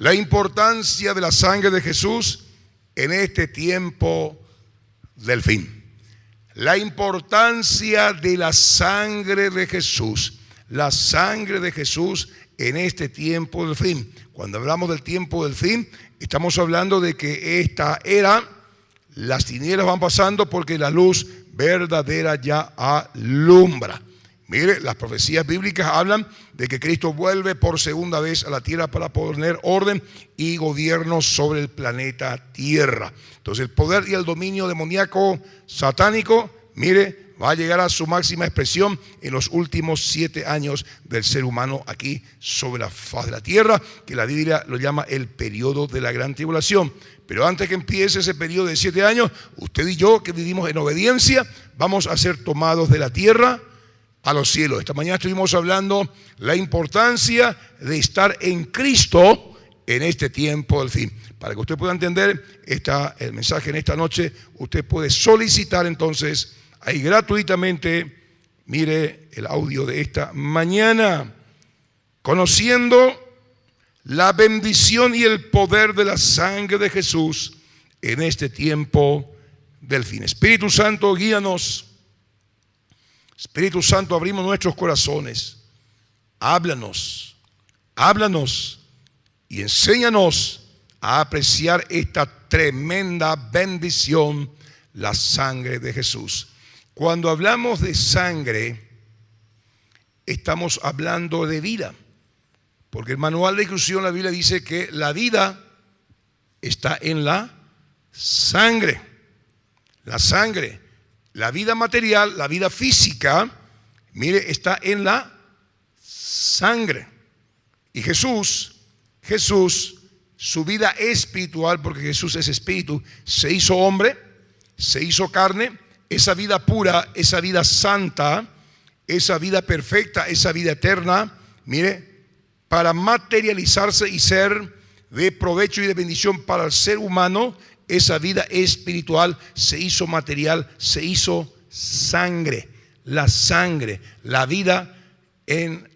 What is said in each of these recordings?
La importancia de la sangre de Jesús en este tiempo del fin. La importancia de la sangre de Jesús. La sangre de Jesús en este tiempo del fin. Cuando hablamos del tiempo del fin, estamos hablando de que esta era, las tinieblas van pasando porque la luz verdadera ya alumbra. Mire, las profecías bíblicas hablan de que Cristo vuelve por segunda vez a la tierra para poner orden y gobierno sobre el planeta Tierra. Entonces el poder y el dominio demoníaco satánico, mire, va a llegar a su máxima expresión en los últimos 7 años del ser humano aquí sobre la faz de la tierra, que la Biblia lo llama el periodo de la gran tribulación. Pero antes que empiece ese periodo de 7 años, usted y yo que vivimos en obediencia, vamos a ser tomados de la tierra a los cielos. Esta mañana estuvimos hablando la importancia de estar en Cristo en este tiempo del fin. Para que usted pueda entender el mensaje en esta noche, usted puede solicitar entonces ahí gratuitamente, mire el audio de esta mañana, conociendo la bendición y el poder de la sangre de Jesús en este tiempo del fin. Espíritu Santo, guíanos. Espíritu Santo, abrimos nuestros corazones. Háblanos y enséñanos a apreciar esta tremenda bendición, la sangre de Jesús. Cuando hablamos de sangre, estamos hablando de vida, porque el manual de instrucción, la Biblia dice que la vida está en la sangre. La sangre, la vida material, la vida física, mire, está en la sangre. Y Jesús, su vida espiritual, porque Jesús es espíritu, se hizo hombre, se hizo carne. Esa vida pura, esa vida santa, esa vida perfecta, esa vida eterna, mire, para materializarse y ser de provecho y de bendición para el ser humano, esa vida espiritual se hizo material, se hizo sangre. La sangre, la vida en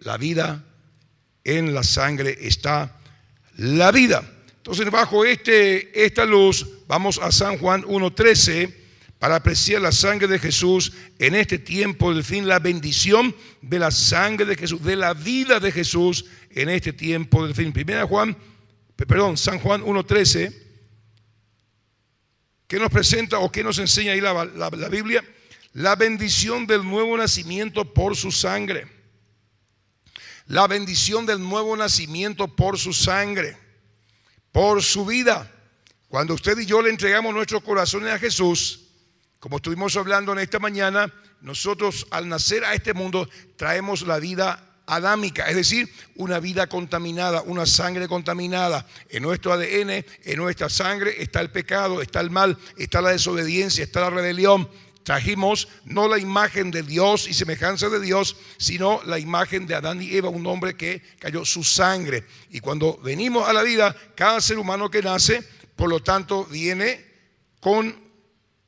la sangre está la vida. Entonces, bajo esta luz, vamos a San Juan 1:13 para apreciar la sangre de Jesús en este tiempo del fin, la bendición de la sangre de Jesús, de la vida de Jesús en este tiempo del fin. San Juan 1:13, ¿qué nos presenta o qué nos enseña ahí la Biblia? La bendición del nuevo nacimiento por su sangre. La bendición del nuevo nacimiento por su sangre, por su vida. Cuando usted y yo le entregamos nuestros corazones a Jesús, como estuvimos hablando en esta mañana, nosotros al nacer a este mundo traemos la vida adámica, es decir, una vida contaminada, una sangre contaminada. En nuestro ADN, en nuestra sangre está el pecado, está el mal, está la desobediencia, está la rebelión. Trajimos no la imagen de Dios y semejanza de Dios, sino la imagen de Adán y Eva, un hombre que cayó su sangre. Y cuando venimos a la vida, cada ser humano que nace, por lo tanto, viene con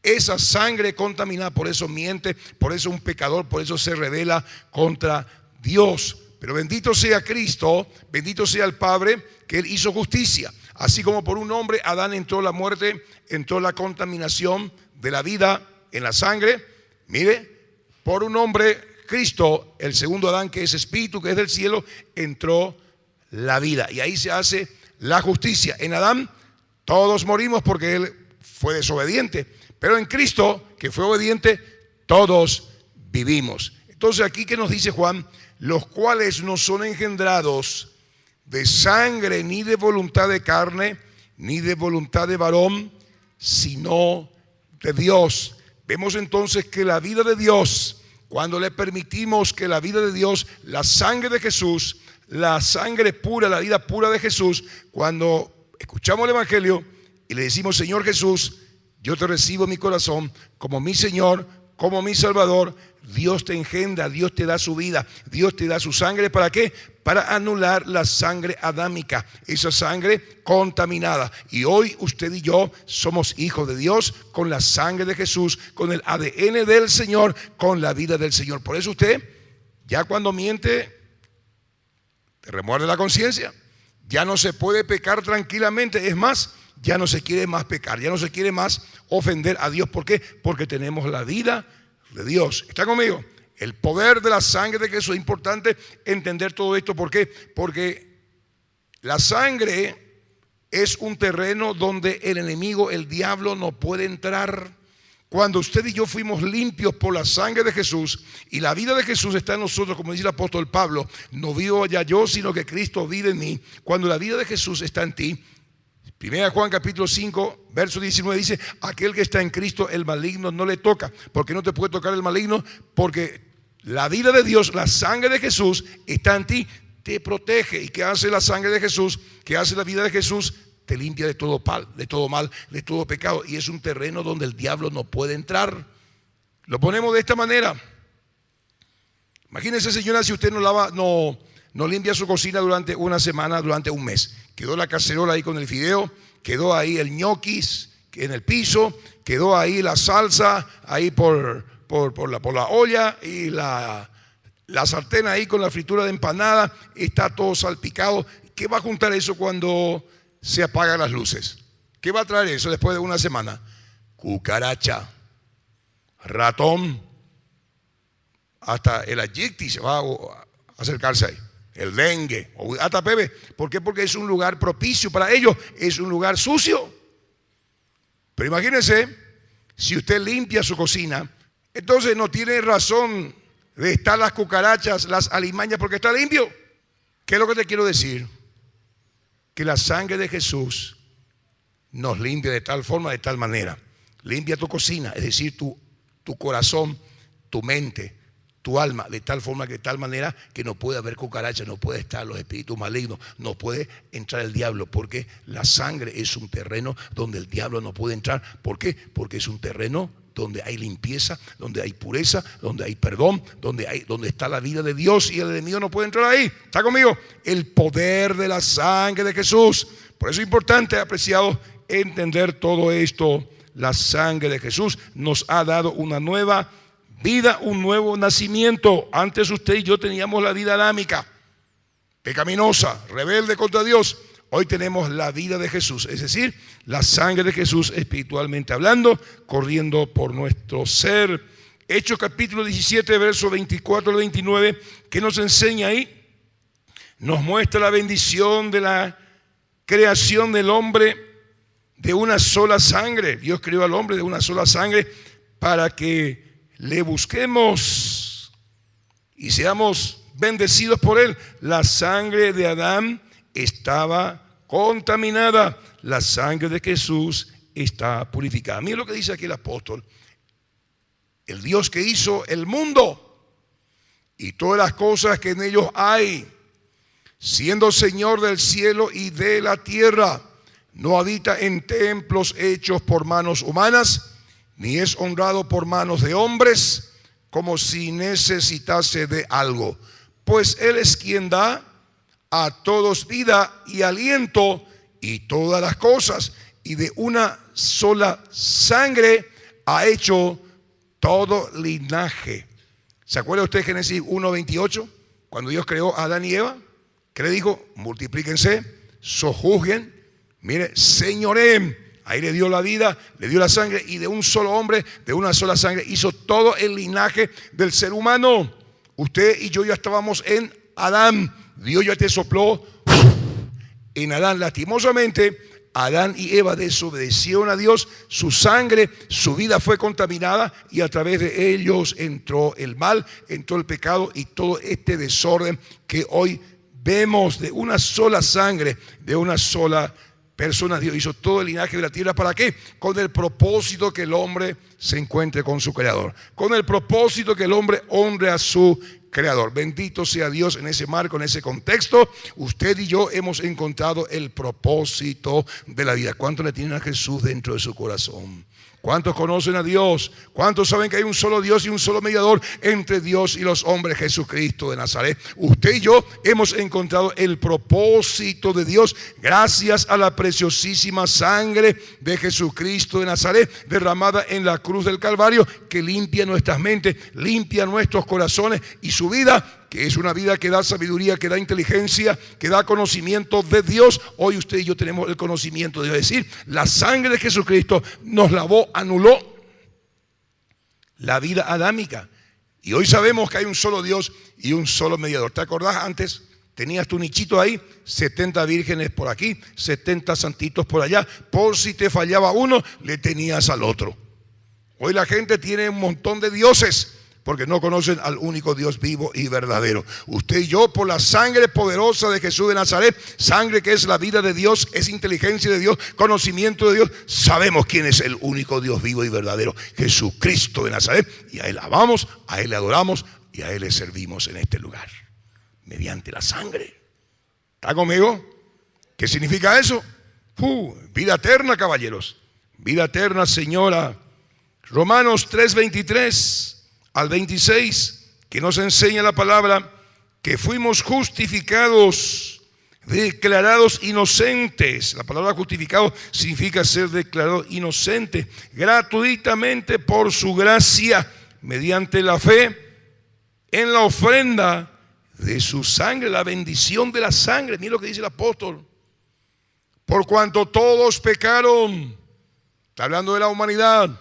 esa sangre contaminada. Por eso miente, por eso un pecador, por eso se rebela contra Dios. Pero bendito sea Cristo, bendito sea el Padre, que Él hizo justicia. Así como por un hombre Adán entró la muerte, entró la contaminación de la vida en la sangre. Mire, por un hombre, Cristo, el segundo Adán, que es espíritu, que es del cielo, entró la vida. Y ahí se hace la justicia. En Adán todos morimos porque él fue desobediente. Pero en Cristo, que fue obediente, todos vivimos. Entonces aquí que nos dice Juan, los cuales no son engendrados de sangre, ni de voluntad de carne, ni de voluntad de varón, sino de Dios. Vemos entonces que la vida de Dios, cuando le permitimos que la vida de Dios, la sangre de Jesús, la sangre pura, la vida pura de Jesús, cuando escuchamos el Evangelio y le decimos, Señor Jesús, yo te recibo en mi corazón como mi Señor, como mi Salvador, Dios te engendra, Dios te da su vida, Dios te da su sangre. ¿Para qué? Para anular la sangre adámica, esa sangre contaminada. Y hoy usted y yo somos hijos de Dios con la sangre de Jesús, con el ADN del Señor, con la vida del Señor. Por eso usted, ya cuando miente, te remuerde la conciencia. Ya no se puede pecar tranquilamente. Es más, ya no se quiere más pecar, ya no se quiere más ofender a Dios. ¿Por qué? Porque tenemos la vida de Dios. ¿Está conmigo? El poder de la sangre de Jesús. Es importante entender todo esto. ¿Por qué? Porque la sangre es un terreno donde el enemigo, el diablo, no puede entrar. Cuando usted y yo fuimos limpios por la sangre de Jesús y la vida de Jesús está en nosotros, como dice el apóstol Pablo, no vivo ya yo, sino que Cristo vive en mí. Cuando la vida de Jesús está en ti, 1 Juan capítulo 5, verso 19 dice, aquel que está en Cristo, el maligno no le toca. ¿Por qué no te puede tocar el maligno? Porque la vida de Dios, la sangre de Jesús está en ti, te protege. ¿Y qué hace la sangre de Jesús? ¿Qué hace la vida de Jesús? Te limpia de todo mal, de todo pecado. Y es un terreno donde el diablo no puede entrar. Lo ponemos de esta manera. Imagínense, señora, si usted no limpia su cocina durante una semana, durante un mes. Quedó la cacerola ahí con el fideo, quedó ahí el ñoquis en el piso, quedó ahí la salsa ahí por la olla y la sartén ahí con la fritura de empanada, está todo salpicado. ¿Qué va a juntar eso cuando se apagan las luces? ¿Qué va a traer eso después de una semana? Cucaracha, ratón, hasta el ayicti se va a acercarse ahí, el dengue, hasta Pepe. ¿Por qué? Porque es un lugar propicio para ellos, es un lugar sucio. Pero imagínense, si usted limpia su cocina, entonces no tiene razón de estar las cucarachas, las alimañas, porque está limpio. ¿Qué es lo que te quiero decir? Que la sangre de Jesús nos limpia de tal forma, de tal manera. Limpia tu cocina, es decir, tu corazón, tu mente, tu alma, de tal forma, de tal manera que no puede haber cucarachas, no puede estar los espíritus malignos, no puede entrar el diablo, porque la sangre es un terreno donde el diablo no puede entrar. ¿Por qué? Porque es un terreno donde hay limpieza, donde hay pureza, donde hay perdón, donde está la vida de Dios, y el enemigo no puede entrar ahí. ¿Está conmigo? El poder de la sangre de Jesús. Por eso es importante, apreciado, entender todo esto. La sangre de Jesús nos ha dado una nueva vida, un nuevo nacimiento. Antes usted y yo teníamos la vida adámica, pecaminosa, rebelde contra Dios. Hoy tenemos la vida de Jesús, es decir, la sangre de Jesús, espiritualmente hablando, corriendo por nuestro ser. Hechos capítulo 17, versos 24 al 29, ¿qué nos enseña ahí? Nos muestra la bendición de la creación del hombre de una sola sangre. Dios creó al hombre de una sola sangre para que le busquemos y seamos bendecidos por él. La sangre de Adán estaba contaminada, la sangre de Jesús está purificada. Mira lo que dice aquí el apóstol. El Dios que hizo el mundo y todas las cosas que en ellos hay, siendo Señor del cielo y de la tierra, no habita en templos hechos por manos humanas, ni es honrado por manos de hombres, como si necesitase de algo, pues Él es quien da a todos vida y aliento y todas las cosas, y de una sola sangre ha hecho todo linaje. ¿Se acuerda usted de Génesis 1:28? Cuando Dios creó a Adán y Eva, ¿qué le dijo? Multiplíquense, sojuzguen, mire, señoreen. Ahí le dio la vida, le dio la sangre, y de un solo hombre, de una sola sangre, hizo todo el linaje del ser humano. Usted y yo ya estábamos en Adán. Dios ya te sopló en Adán. Lastimosamente, Adán y Eva desobedecieron a Dios. Su sangre, su vida fue contaminada, y a través de ellos entró el mal, entró el pecado y todo este desorden que hoy vemos. De una sola sangre, de una sola persona, Dios hizo todo el linaje de la tierra. ¿Para qué? Con el propósito que el hombre se encuentre con su Creador, con el propósito que el hombre honre a su Creador. Bendito sea Dios. En ese marco, en ese contexto, usted y yo hemos encontrado el propósito de la vida. ¿Cuántos le tienen a Jesús dentro de su corazón? ¿Cuántos conocen a Dios? ¿Cuántos saben que hay un solo Dios y un solo mediador entre Dios y los hombres, Jesucristo de Nazaret? Usted y yo hemos encontrado el propósito de Dios gracias a la preciosísima sangre de Jesucristo de Nazaret, derramada en la cruz del Calvario, que limpia nuestras mentes, limpia nuestros corazones, y su vida que es una vida que da sabiduría, que da inteligencia, que da conocimiento de Dios. Hoy usted y yo tenemos el conocimiento de Dios. Es decir, la sangre de Jesucristo nos lavó, anuló la vida adámica. Y hoy sabemos que hay un solo Dios y un solo mediador. ¿Te acordás antes? Tenías tu nichito ahí, 70 vírgenes por aquí, 70 santitos por allá. Por si te fallaba uno, le tenías al otro. Hoy la gente tiene un montón de dioses porque no conocen al único Dios vivo y verdadero. Usted y yo, por la sangre poderosa de Jesús de Nazaret, sangre que es la vida de Dios, es inteligencia de Dios, conocimiento de Dios, sabemos quién es el único Dios vivo y verdadero, Jesucristo de Nazaret. Y a Él amamos, a Él le adoramos y a Él le servimos en este lugar, mediante la sangre. ¿Está conmigo? ¿Qué significa eso? Vida eterna, caballeros. Vida eterna, señora. Romanos 3:23 al 26, que nos enseña la palabra que fuimos justificados, declarados inocentes. La palabra justificado significa ser declarado inocente gratuitamente por su gracia, mediante la fe en la ofrenda de su sangre, la bendición de la sangre. Mira lo que dice el apóstol: por cuanto todos pecaron. Está hablando de la humanidad.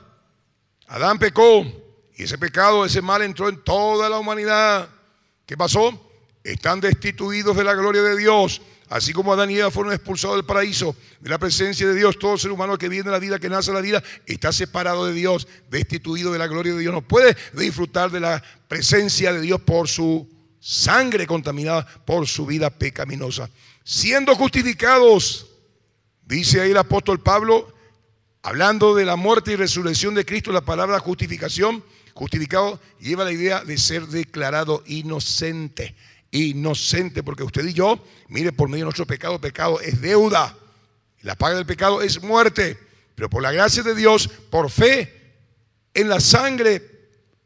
Adán pecó y ese pecado, ese mal entró en toda la humanidad. ¿Qué pasó? Están destituidos de la gloria de Dios. Así como Adán y Eva fueron expulsados del paraíso, de la presencia de Dios, todo ser humano que viene de la vida, que nace de la vida, está separado de Dios, destituido de la gloria de Dios. No puede disfrutar de la presencia de Dios por su sangre contaminada, por su vida pecaminosa. Siendo justificados, dice ahí el apóstol Pablo, hablando de la muerte y resurrección de Cristo, la palabra justificación, justificado, lleva la idea de ser declarado inocente. Inocente, porque usted y yo, mire, por medio de nuestro pecado, pecado es deuda. La paga del pecado es muerte. Pero por la gracia de Dios, por fe en la sangre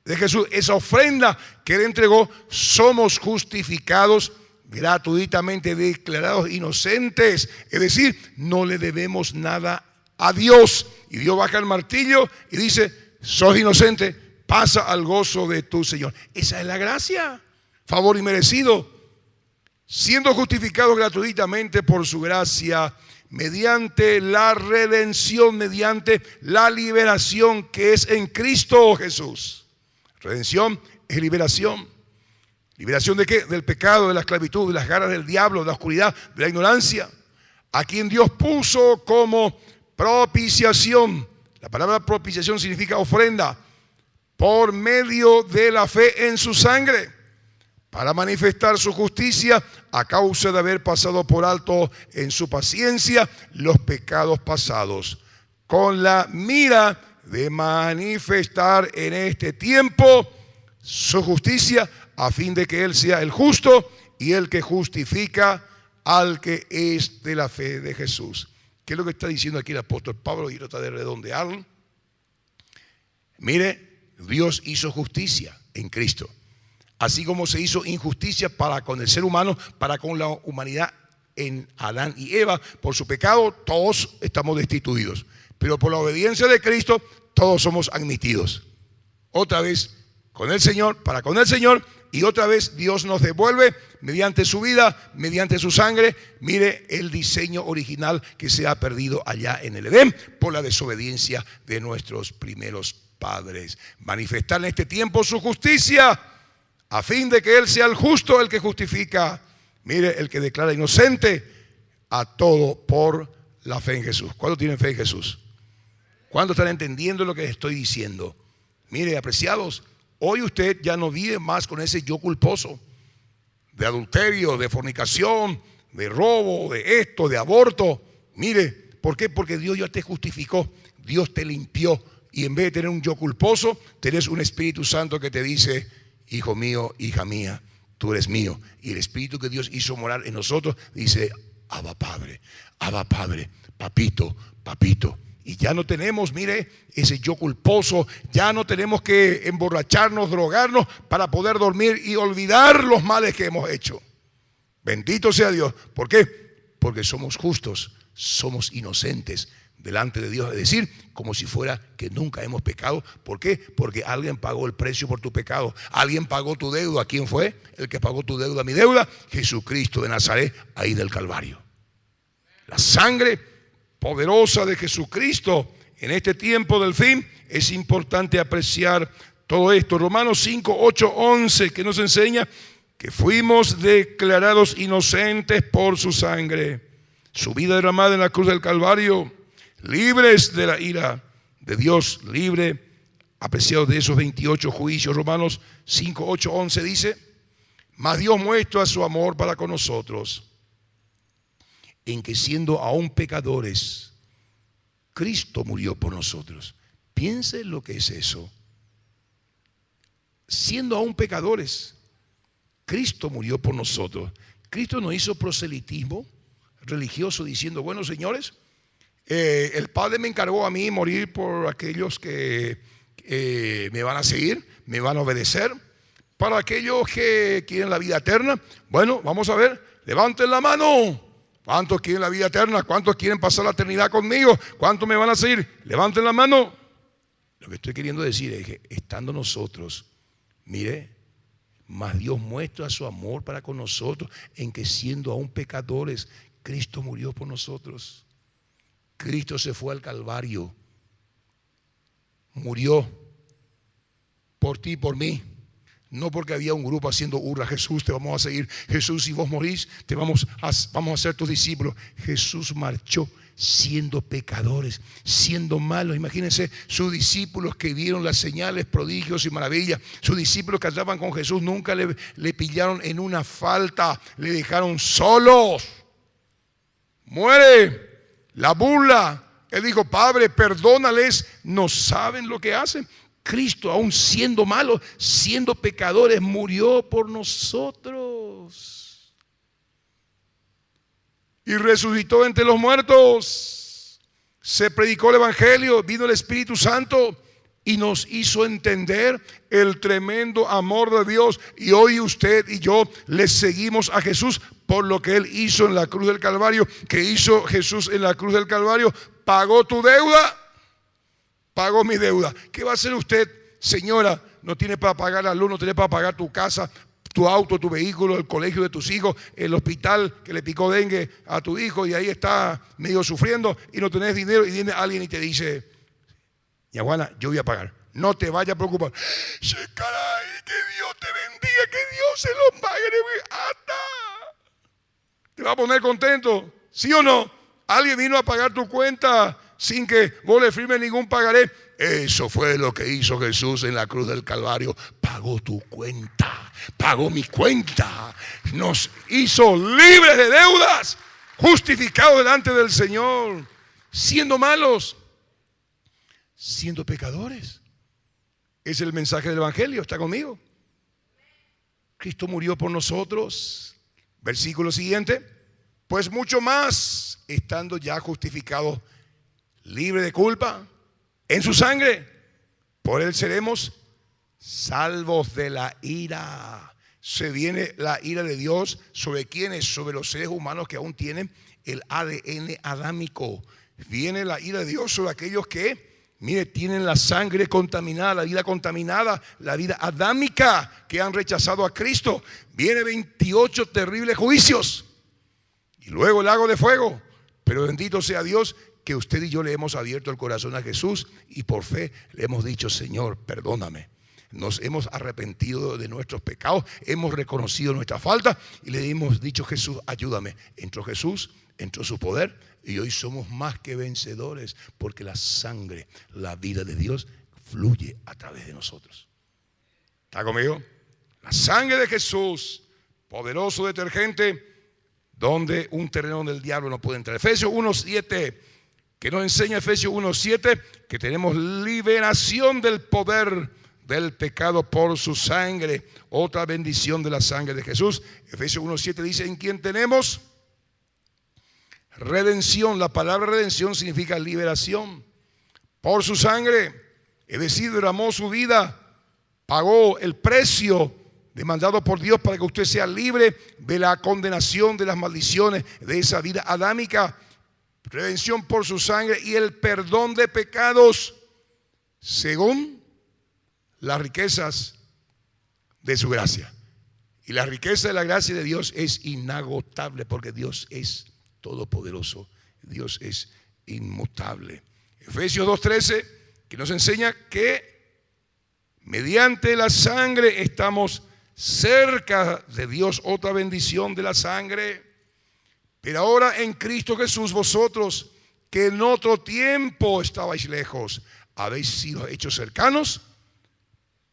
de Jesús, esa ofrenda que Él entregó, somos justificados gratuitamente, declarados inocentes. Es decir, no le debemos nada a Dios. Y Dios baja el martillo y dice: sos inocente, pasa al gozo de tu Señor. Esa es la gracia, favor inmerecido, siendo justificados gratuitamente por su gracia, mediante la redención, mediante la liberación que es en Cristo Jesús. Redención es liberación. ¿Liberación de qué? Del pecado, de la esclavitud, de las garras del diablo, de la oscuridad, de la ignorancia. A quien Dios puso como propiciación. La palabra propiciación significa ofrenda. Por medio de la fe en su sangre, para manifestar su justicia a causa de haber pasado por alto en su paciencia los pecados pasados, con la mira de manifestar en este tiempo su justicia, a fin de que Él sea el justo y el que justifica al que es de la fe de Jesús. ¿Qué es lo que está diciendo aquí el apóstol Pablo? Y trata de redondearlo. Mire, Dios hizo justicia en Cristo, así como se hizo injusticia para con el ser humano, para con la humanidad en Adán y Eva. Por su pecado todos estamos destituidos, pero por la obediencia de Cristo todos somos admitidos. Otra vez con el Señor, para con el Señor, y otra vez Dios nos devuelve mediante su vida, mediante su sangre. Mire el diseño original que se ha perdido allá en el Edén por la desobediencia de nuestros primeros padres. Manifestar en este tiempo su justicia, a fin de que Él sea el justo, el que justifica. Mire, el que declara inocente a todo por la fe en Jesús. ¿Cuántos tienen fe en Jesús? ¿Cuántos están entendiendo lo que estoy diciendo? Mire, apreciados, hoy usted ya no vive más con ese yo culposo de adulterio, de fornicación, de robo, de esto, de aborto. Mire, ¿por qué? Porque Dios ya te justificó, Dios te limpió. Y en vez de tener un yo culposo, tenés un Espíritu Santo que te dice: hijo mío, hija mía, tú eres mío. Y el Espíritu que Dios hizo morar en nosotros dice: Abba Padre, papito, papito. Y ya no tenemos, mire, ese yo culposo. Ya no tenemos que emborracharnos, drogarnos para poder dormir y olvidar los males que hemos hecho. Bendito sea Dios. ¿Por qué? Porque somos justos, somos inocentes, delante de Dios, es decir, como si fuera que nunca hemos pecado. ¿Por qué? Porque alguien pagó el precio por tu pecado. Alguien pagó tu deuda. ¿Quién fue? El que pagó tu deuda, mi deuda, Jesucristo de Nazaret, ahí del Calvario. La sangre poderosa de Jesucristo en este tiempo del fin. Es importante apreciar todo esto. Romanos 5, 8, 11, que nos enseña que fuimos declarados inocentes por su sangre, su vida derramada en la cruz del Calvario, libres de la ira de Dios, libre, apreciados de esos 28 juicios. Romanos 5, 8, 11 dice: mas Dios muestra su amor para con nosotros, en que siendo aún pecadores, Cristo murió por nosotros. Piense lo que es eso. Siendo aún pecadores, Cristo murió por nosotros. Cristo no hizo proselitismo religioso diciendo: bueno, señores, el Padre me encargó a mí morir por aquellos que me van a seguir, me van a obedecer. Para aquellos que quieren la vida eterna, bueno, vamos a ver, levanten la mano. ¿Cuántos quieren la vida eterna? ¿Cuántos quieren pasar la eternidad conmigo? ¿Cuántos me van a seguir? Levanten la mano. Lo que estoy queriendo decir es que estando nosotros, mire, mas Dios muestra su amor para con nosotros, en que siendo aún pecadores, Cristo murió por nosotros. Cristo se fue al Calvario, murió por ti y por mí. No porque había un grupo haciendo hurra: Jesús, te vamos a seguir. Jesús, si vos morís, vamos a ser tus discípulos. Jesús marchó siendo pecadores, siendo malos. Imagínense sus discípulos que vieron las señales, prodigios y maravillas. Sus discípulos que andaban con Jesús nunca le pillaron en una falta, le dejaron solos. Muere la burla. Él dijo: Padre, perdónales, no saben lo que hacen. Cristo, aún siendo malo, siendo pecadores, murió por nosotros y resucitó entre los muertos. Se predicó el Evangelio, vino el Espíritu Santo y nos hizo entender el tremendo amor de Dios. Y hoy usted y yo le seguimos a Jesús por lo que Él hizo en la cruz del Calvario. ¿Qué hizo Jesús en la cruz del Calvario? Pagó tu deuda. Pagó mi deuda. ¿Qué va a hacer usted, señora? No tiene para pagar la luz, no tiene para pagar tu casa, tu auto, tu vehículo, el colegio de tus hijos, el hospital que le picó dengue a tu hijo y ahí está medio sufriendo y no tenés dinero, y viene alguien y te dice: ya, Juana, yo voy a pagar. No te vayas a preocupar. Sí, caray, que Dios te bendiga, que Dios se lo pague. ¡Ata! ¿Te va a poner contento? ¿Sí o no? Alguien vino a pagar tu cuenta sin que vos le firmes ningún pagaré. Eso fue lo que hizo Jesús en la cruz del Calvario. Pagó tu cuenta, pagó mi cuenta. Nos hizo libres de deudas, justificados delante del Señor, siendo malos, siendo pecadores. Es el mensaje del Evangelio. ¿Está conmigo? Cristo murió por nosotros. Versículo siguiente: pues mucho más, estando ya justificados, libre de culpa, en su sangre, por Él seremos salvos de la ira. Se viene la ira de Dios. ¿Sobre quiénes? Sobre los seres humanos que aún tienen el ADN adámico. Viene la ira de Dios sobre aquellos que, mire, tienen la sangre contaminada, la vida contaminada, la vida adámica, que han rechazado a Cristo. Viene 28 terribles juicios y luego el lago de fuego. Pero bendito sea Dios que usted y yo le hemos abierto el corazón a Jesús y por fe le hemos dicho: Señor, perdóname. Nos hemos arrepentido de nuestros pecados, hemos reconocido nuestra falta y le hemos dicho: Jesús, ayúdame. Entró Jesús, entró su poder y hoy somos más que vencedores porque la sangre, la vida de Dios fluye a través de nosotros. ¿Está conmigo? La sangre de Jesús, poderoso detergente, donde un terreno del diablo no puede entrar. Efesios 1:7, que nos enseña Efesios 1:7, que tenemos liberación del poder del pecado por su sangre. Otra bendición de la sangre de Jesús. Efesios 1:7 dice: en quien tenemos redención. La palabra redención significa liberación. Por su sangre, es decir, derramó su vida, pagó el precio demandado por Dios para que usted sea libre de la condenación, de las maldiciones, de esa vida adámica. redención por su sangre y el perdón de pecados según las riquezas de su gracia. Y la riqueza de la gracia de Dios es inagotable porque Dios es todopoderoso, Dios es inmutable. Efesios 2:13, que nos enseña que mediante la sangre estamos cerca de Dios, otra bendición de la sangre. Pero ahora en Cristo Jesús vosotros, que en otro tiempo estabais lejos, habéis sido hechos cercanos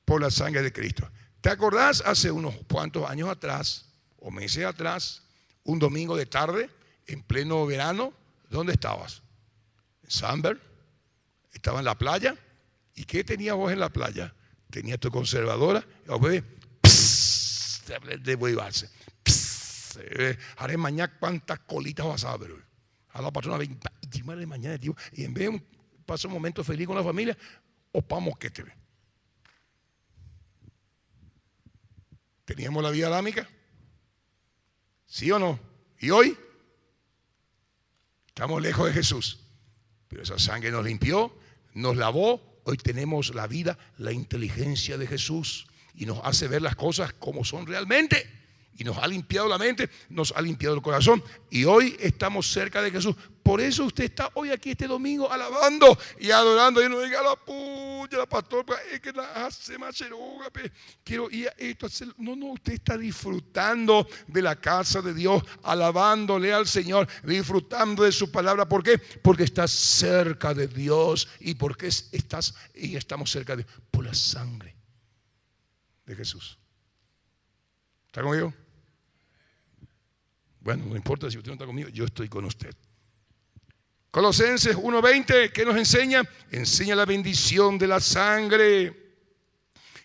por la sangre de Cristo. ¿Te acordás hace unos cuantos años atrás o meses atrás, un domingo de tarde, en pleno verano? ¿Dónde estabas? En Samber. Estaba en la playa. ¿Y qué tenías vos en la playa? Tenías tu conservadora. De huevarse. Haré mañana cuántas colitas vas a ver. A la patrona de mañana, tío. Y en vez de pasar un momento feliz con la familia, opamos que te ve. ¿Teníamos la vida adámica? ¿Sí o no? ¿Y hoy? Estamos lejos de Jesús. Pero esa sangre nos limpió, nos lavó. Hoy tenemos la vida, la inteligencia de Jesús. Y nos hace ver las cosas como son realmente. Y nos ha limpiado la mente, nos ha limpiado el corazón. Y hoy estamos cerca de Jesús. Por eso usted está hoy aquí este domingo alabando y adorando. Y no diga la puya, la pastor, es que la hace macheroga. Quiero ir a esto. No, usted está disfrutando de la casa de Dios, alabándole al Señor, disfrutando de su palabra. ¿Por qué? Porque estás cerca de Dios. ¿Y por qué estamos cerca de Dios? Por la sangre de Jesús. ¿Está conmigo? Bueno, no importa si usted no está conmigo, yo estoy con usted. Colosenses 1:20, ¿qué nos enseña? Enseña la bendición de la sangre.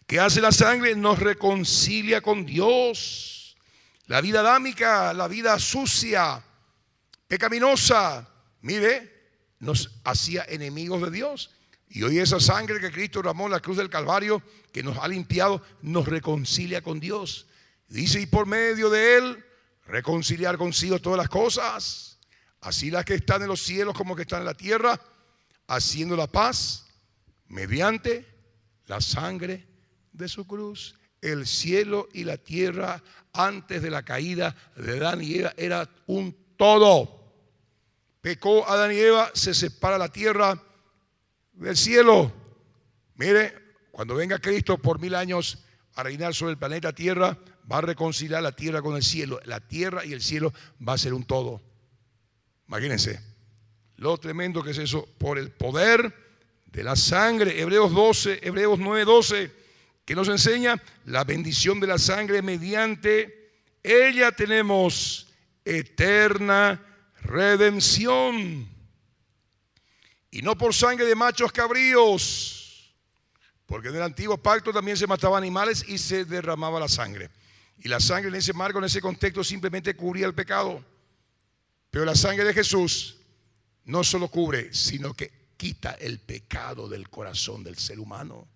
¿Qué hace la sangre? Nos reconcilia con Dios. La vida adámica, la vida sucia, pecaminosa, mire, nos hacía enemigos de Dios. Y hoy esa sangre que Cristo derramó en la cruz del Calvario, que nos ha limpiado, nos reconcilia con Dios. Dice, y por medio de Él, reconciliar consigo todas las cosas, así las que están en los cielos como que están en la tierra, haciendo la paz mediante la sangre de su cruz. El cielo y la tierra antes de la caída de Adán y Eva era un todo. Pecó Adán y Eva, se separa la tierra del cielo. Mire, cuando venga Cristo por 1000 años a reinar sobre el planeta Tierra, va a reconciliar la tierra con el cielo. La tierra y el cielo va a ser un todo. Imagínense lo tremendo que es eso, por el poder de la sangre. Hebreos 9:12, que nos enseña la bendición de la sangre. Mediante ella tenemos eterna redención, y no por sangre de machos cabríos, porque en el antiguo pacto también se mataban animales y se derramaba la sangre. Y la sangre en ese marco, en ese contexto, simplemente cubría el pecado. Pero la sangre de Jesús no solo cubre, sino que quita el pecado del corazón del ser humano.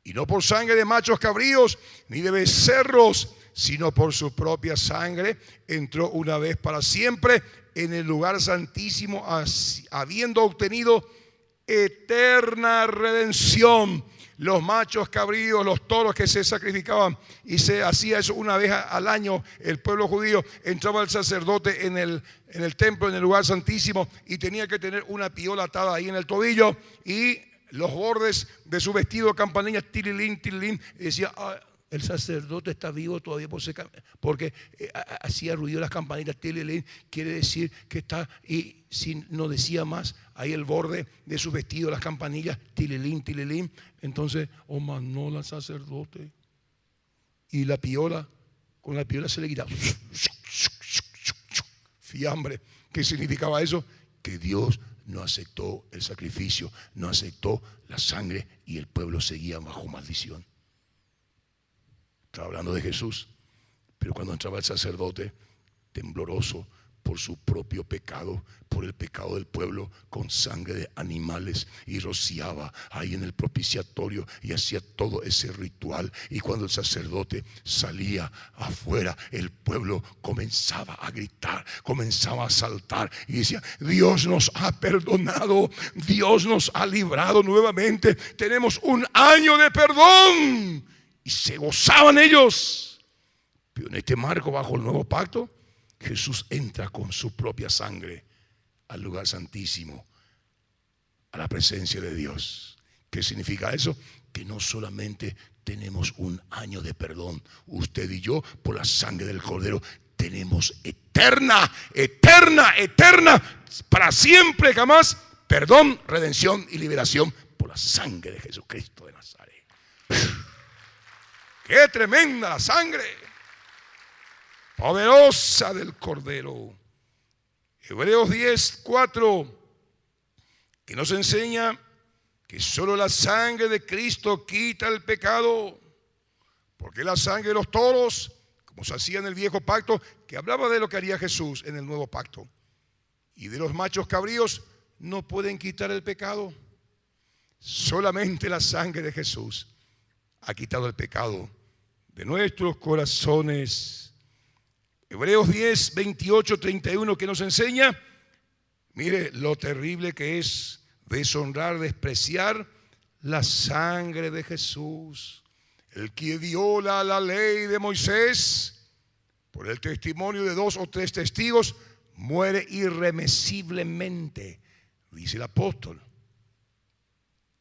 Y no por sangre de machos cabríos ni de becerros, sino por su propia sangre entró una vez para siempre en el lugar santísimo, habiendo obtenido eterna redención. Los machos cabríos, los toros que se sacrificaban, y se hacía eso una vez al año. El pueblo judío entraba el sacerdote en el templo, en el lugar santísimo, y tenía que tener una piola atada ahí en el tobillo, y los bordes de su vestido, campanillas, tililín, tililín, y decía, el sacerdote está vivo todavía porque hacía ruido las campanitas, tililín, quiere decir que está. Y si no decía más, ahí el borde de su vestido, las campanillas, tililín, tililín. Entonces, manó al sacerdote, y la piola, con la piola se le quitaba fiambre. ¿Qué significaba eso? Que Dios no aceptó el sacrificio, no aceptó la sangre, y el pueblo seguía bajo maldición. Estaba hablando de Jesús. Pero cuando entraba el sacerdote, tembloroso, por su propio pecado, por el pecado del pueblo, con sangre de animales, y rociaba ahí en el propiciatorio y hacía todo ese ritual. Y cuando el sacerdote salía afuera, el pueblo comenzaba a gritar, comenzaba a saltar y decía: Dios nos ha perdonado, Dios nos ha librado nuevamente, tenemos un año de perdón. Y se gozaban ellos. Pero en este marco, bajo el nuevo pacto, Jesús entra con su propia sangre al lugar santísimo, a la presencia de Dios. ¿Qué significa eso? Que no solamente tenemos un año de perdón, usted y yo, por la sangre del Cordero, tenemos eterna, para siempre, jamás, perdón, redención y liberación por la sangre de Jesucristo de Nazaret. ¡Qué tremenda la sangre! Poderosa del Cordero. Hebreos 10:4, que nos enseña que solo la sangre de Cristo quita el pecado, porque la sangre de los toros, como se hacía en el viejo pacto, que hablaba de lo que haría Jesús en el nuevo pacto, y de los machos cabríos, no pueden quitar el pecado. Solamente la sangre de Jesús ha quitado el pecado de nuestros corazones. Hebreos 10:28-31, que nos enseña, mire lo terrible que es deshonrar, despreciar la sangre de Jesús. El que viola la ley de Moisés por el testimonio de 2 o 3 testigos muere irremisiblemente, dice el apóstol.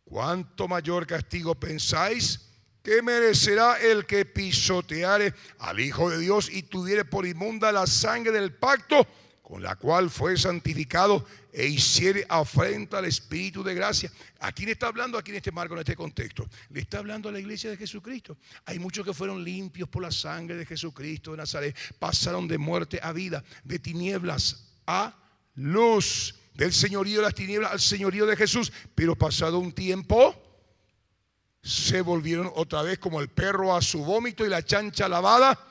¿Cuánto mayor castigo pensáis que merecerá el que pisoteare al Hijo de Dios y tuviere por inmunda la sangre del pacto con la cual fue santificado e hiciere afrenta al Espíritu de gracia? ¿A quién está hablando aquí en este marco, en este contexto? Le está hablando a la iglesia de Jesucristo. Hay muchos que fueron limpios por la sangre de Jesucristo de Nazaret. Pasaron de muerte a vida, de tinieblas a luz, del señorío de las tinieblas al señorío de Jesús. Pero pasado un tiempo, se volvieron otra vez como el perro a su vómito y la chancha lavada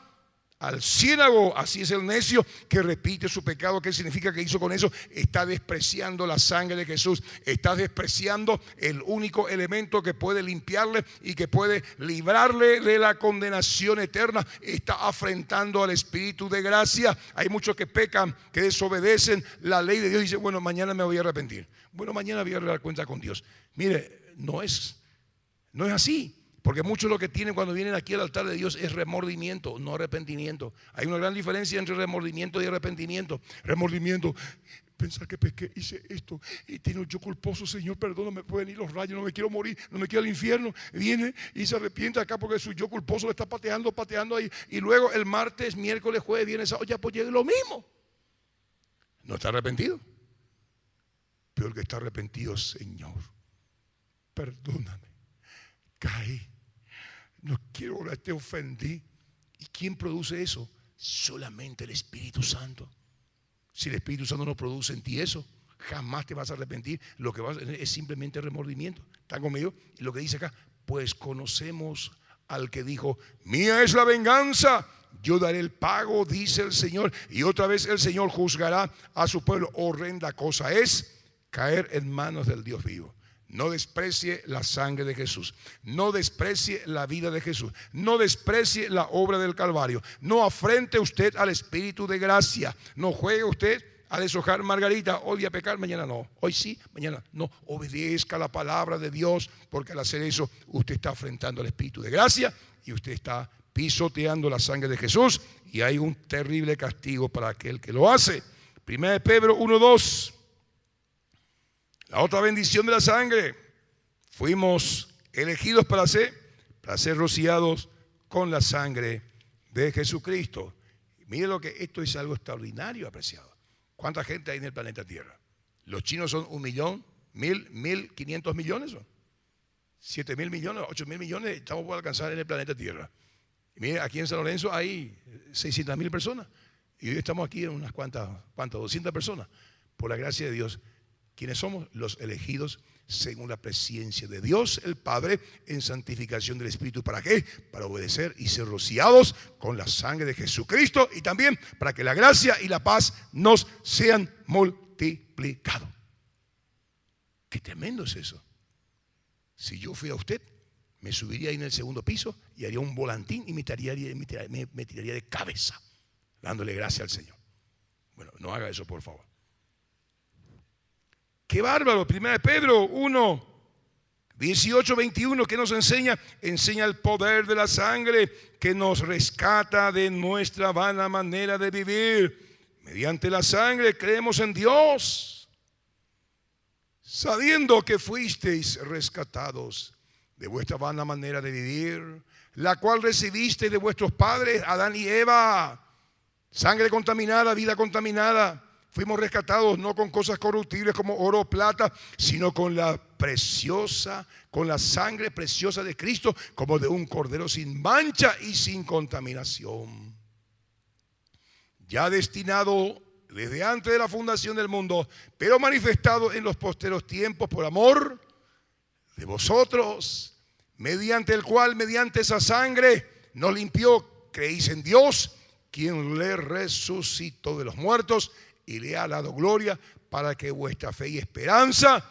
al ciénago. Así es el necio que repite su pecado. ¿Qué significa que hizo con eso? Está despreciando la sangre de Jesús. Está despreciando el único elemento que puede limpiarle y que puede librarle de la condenación eterna. Está afrentando al Espíritu de gracia. Hay muchos que pecan, que desobedecen la ley de Dios y dicen: bueno, mañana me voy a arrepentir. Bueno, mañana voy a dar cuenta con Dios. Mire, no es así. Porque muchos lo que tienen cuando vienen aquí al altar de Dios es remordimiento, no arrepentimiento. Hay una gran diferencia entre remordimiento y arrepentimiento. Remordimiento: pensar que pequé, hice esto y tengo yo culposo, Señor, perdóname, pueden ir los rayos, no me quiero morir, no me quiero al infierno. Viene y se arrepiente acá porque su yo culposo le está pateando ahí. Y luego el martes, miércoles, jueves, viernes, sábado, ya pues llegue lo mismo. No está arrepentido. Pero el que está arrepentido: Señor, perdóname, caí, no quiero orar, te ofendí. ¿Y quién produce eso? Solamente el Espíritu Santo. Si el Espíritu Santo no produce en ti eso, jamás te vas a arrepentir. Lo que vas a tener es simplemente remordimiento. ¿Están conmigo? Y lo que dice acá: pues conocemos al que dijo: mía es la venganza, yo daré el pago, dice el Señor. Y otra vez el Señor juzgará a su pueblo. Horrenda cosa es caer en manos del Dios vivo. No desprecie la sangre de Jesús. No desprecie la vida de Jesús. No desprecie la obra del Calvario. No afrente usted al Espíritu de gracia. No juegue usted a deshojar margarita. Hoy voy a pecar, mañana no. Hoy sí, mañana no. Obedezca la palabra de Dios, porque al hacer eso usted está afrentando al Espíritu de gracia y usted está pisoteando la sangre de Jesús, y hay un terrible castigo para aquel que lo hace. 1 Pedro 1:2. La otra bendición de la sangre: fuimos elegidos para ser rociados con la sangre de Jesucristo. Mire lo que esto es, algo extraordinario, apreciado. ¿Cuánta gente hay en el planeta Tierra? Los chinos son 1 millón, 1.500 millones son. 7.000 millones, 8.000 millones estamos por alcanzar en el planeta Tierra. Y mire, aquí en San Lorenzo hay 600.000 personas. Y hoy estamos aquí en unas cuantas, 200 personas. Por la gracia de Dios. ¿Quiénes somos? Los elegidos según la presencia de Dios el Padre, en santificación del Espíritu. ¿Para qué? Para obedecer y ser rociados con la sangre de Jesucristo, y también para que la gracia y la paz nos sean multiplicados. Qué tremendo es eso. Si yo fuera usted, me subiría ahí en el segundo piso y haría un volantín y me tiraría de cabeza, dándole gracias al Señor. Bueno, no haga eso, por favor. Qué bárbaro. 1 Pedro 1, 18, 21, que nos enseña el poder de la sangre que nos rescata de nuestra vana manera de vivir. Mediante la sangre creemos en Dios, sabiendo que fuisteis rescatados de vuestra vana manera de vivir, la cual recibisteis de vuestros padres Adán y Eva. Sangre contaminada, vida contaminada. Fuimos rescatados no con cosas corruptibles como oro o plata, sino con la sangre preciosa de Cristo, como de un cordero sin mancha y sin contaminación, ya destinado desde antes de la fundación del mundo, pero manifestado en los posteros tiempos por amor de vosotros, mediante el cual, mediante esa sangre, nos limpió. Creéis en Dios, quien le resucitó de los muertos y le ha dado gloria, para que vuestra fe y esperanza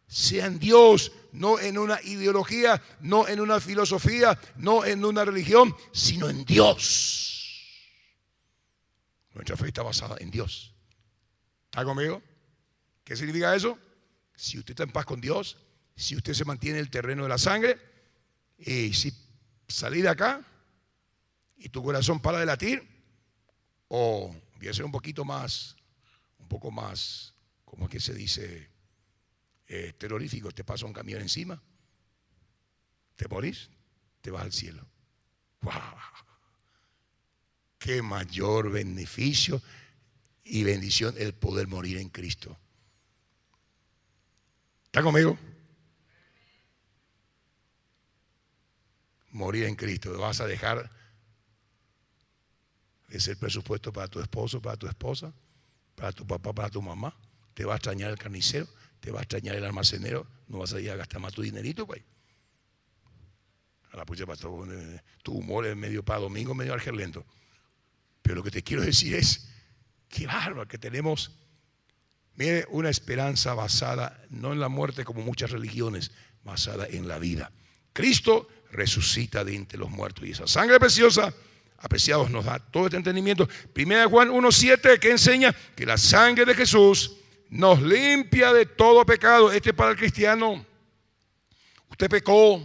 sea en Dios, no en una ideología, no en una filosofía, no en una religión, sino en Dios. Nuestra fe está basada en Dios. ¿Está conmigo? ¿Qué significa eso? Si usted está en paz con Dios, si usted se mantiene en el terreno de la sangre, y si salí de acá y tu corazón para de latir, o voy a ser un poco más, ¿cómo es que se dice? Terrorífico. Te pasa un camión encima, te morís, te vas al cielo. ¡Wow! Qué mayor beneficio y bendición el poder morir en Cristo. ¿Está conmigo? Morir en Cristo. Vas a dejar de ser presupuesto para tu esposo, para tu esposa, para tu papá, para tu mamá. Te va a extrañar el carnicero, te va a extrañar el almacenero. No vas a ir a gastar más tu dinerito, güey. A la pucha, pastor, tu humor es medio para domingo, medio argelento. Pero lo que te quiero decir es, qué bárbaro que tenemos. Mire, una esperanza basada no en la muerte como muchas religiones, basada en la vida. Cristo resucita de entre los muertos, y esa sangre preciosa, apreciados, nos da todo este entendimiento. 1 Juan 1:7, que enseña que la sangre de Jesús nos limpia de todo pecado. Este es para el cristiano. Usted pecó,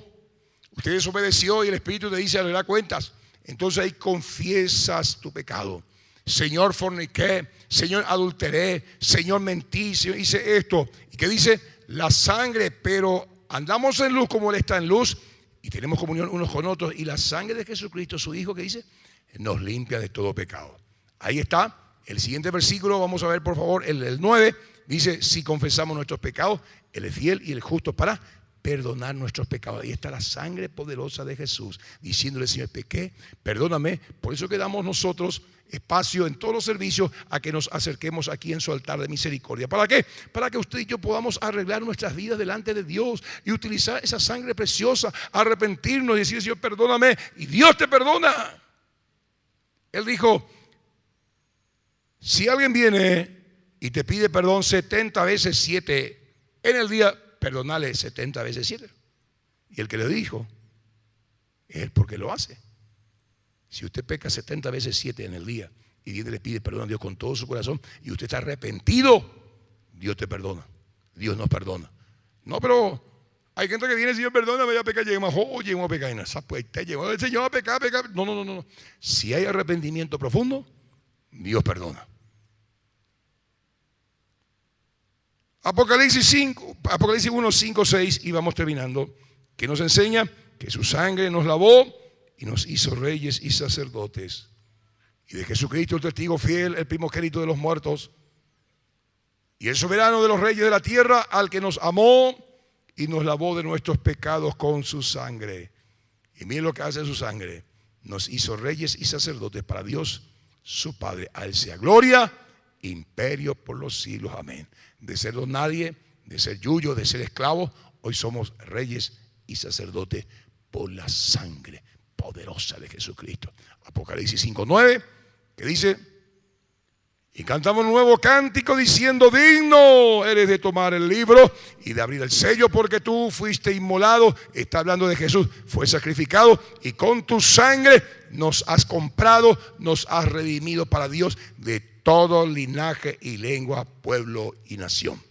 usted desobedeció, y el Espíritu te dice, le da cuentas. Entonces ahí confiesas tu pecado. Señor, forniqué, Señor, adulteré, Señor, mentí, Señor, hice esto. ¿Y qué dice? La sangre, pero andamos en luz como Él está en luz, y tenemos comunión unos con otros, y la sangre de Jesucristo, su Hijo, que dice, nos limpia de todo pecado. Ahí está el siguiente versículo. Vamos a ver, por favor, el 9. Dice, si confesamos nuestros pecados, Él es fiel y Él es justo para perdonar nuestros pecados. Ahí está la sangre poderosa de Jesús, diciéndole, Señor, pequé, perdóname. Por eso que damos nosotros espacio en todos los servicios a que nos acerquemos aquí en su altar de misericordia. ¿Para qué? Para que usted y yo podamos arreglar nuestras vidas delante de Dios y utilizar esa sangre preciosa, arrepentirnos y decir, Señor, perdóname, y Dios te perdona. Él dijo, si alguien viene y te pide perdón 70 veces 7 en el día, perdonale 70 veces 7. Y el que le dijo es él, porque lo hace. Si usted peca 70 veces 7 en el día y Dios le pide perdón a Dios con todo su corazón y usted está arrepentido, Dios te perdona. Dios nos perdona. No, pero hay gente que viene, Señor, perdóname, ya pecar, lleguemos a pecar. Pues te llevó el Señor a pecar. No. Si hay arrepentimiento profundo, Dios perdona. Apocalipsis 1, 5, 6, y vamos terminando, que nos enseña que su sangre nos lavó y nos hizo reyes y sacerdotes. Y de Jesucristo, el testigo fiel, el primogénito de los muertos, y el soberano de los reyes de la tierra, al que nos amó y nos lavó de nuestros pecados con su sangre. Y miren lo que hace su sangre. Nos hizo reyes y sacerdotes para Dios, su Padre. A Él sea gloria, imperio por los siglos. Amén. De serlo nadie, de ser yuyo, de ser esclavos. Hoy somos reyes y sacerdotes por la sangre poderosa de Jesucristo. Apocalipsis 5:9, que dice: y cantamos un nuevo cántico diciendo: digno eres de tomar el libro y de abrir el sello, porque tú fuiste inmolado. Está hablando de Jesús, fue sacrificado, y con tu sangre nos has comprado, nos has redimido para Dios de todo linaje y lengua, pueblo y nación.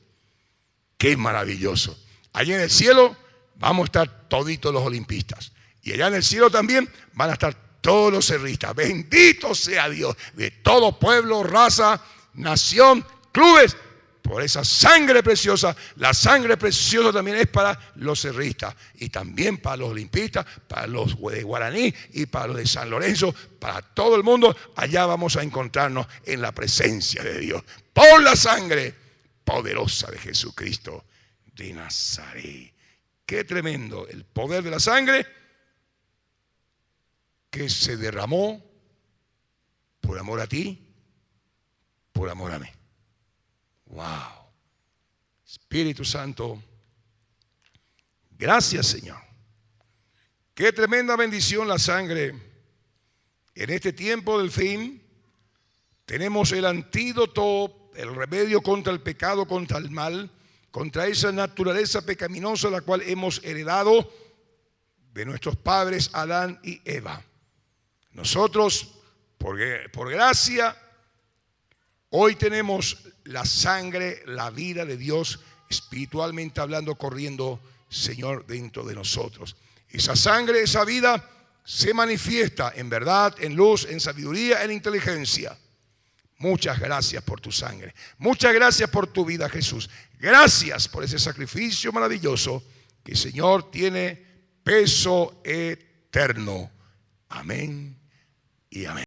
Qué maravilloso. Allá en el cielo vamos a estar toditos los olimpistas, y allá en el cielo también van a estar todos los cerristas. Bendito sea Dios, de todo pueblo, raza, nación, clubes, por esa sangre preciosa. La sangre preciosa también es para los cerristas, y también para los olimpistas, para los de Guaraní y para los de San Lorenzo, para todo el mundo. Allá vamos a encontrarnos en la presencia de Dios, por la sangre poderosa de Jesucristo de Nazaret. Qué tremendo el poder de la sangre que se derramó por amor a ti, por amor a mí. Wow. Espíritu Santo, gracias, Señor. Qué tremenda bendición la sangre. En este tiempo del fin tenemos el antídoto, el remedio contra el pecado, contra el mal, contra esa naturaleza pecaminosa la cual hemos heredado de nuestros padres Adán y Eva. Nosotros, por gracia, hoy tenemos la sangre, la vida de Dios, espiritualmente hablando, corriendo, Señor, dentro de nosotros. Esa sangre, esa vida se manifiesta en verdad, en luz, en sabiduría, en inteligencia. Muchas gracias por tu sangre. Muchas gracias por tu vida, Jesús. Gracias por ese sacrificio maravilloso que, Señor, tiene peso eterno. Amén y amén.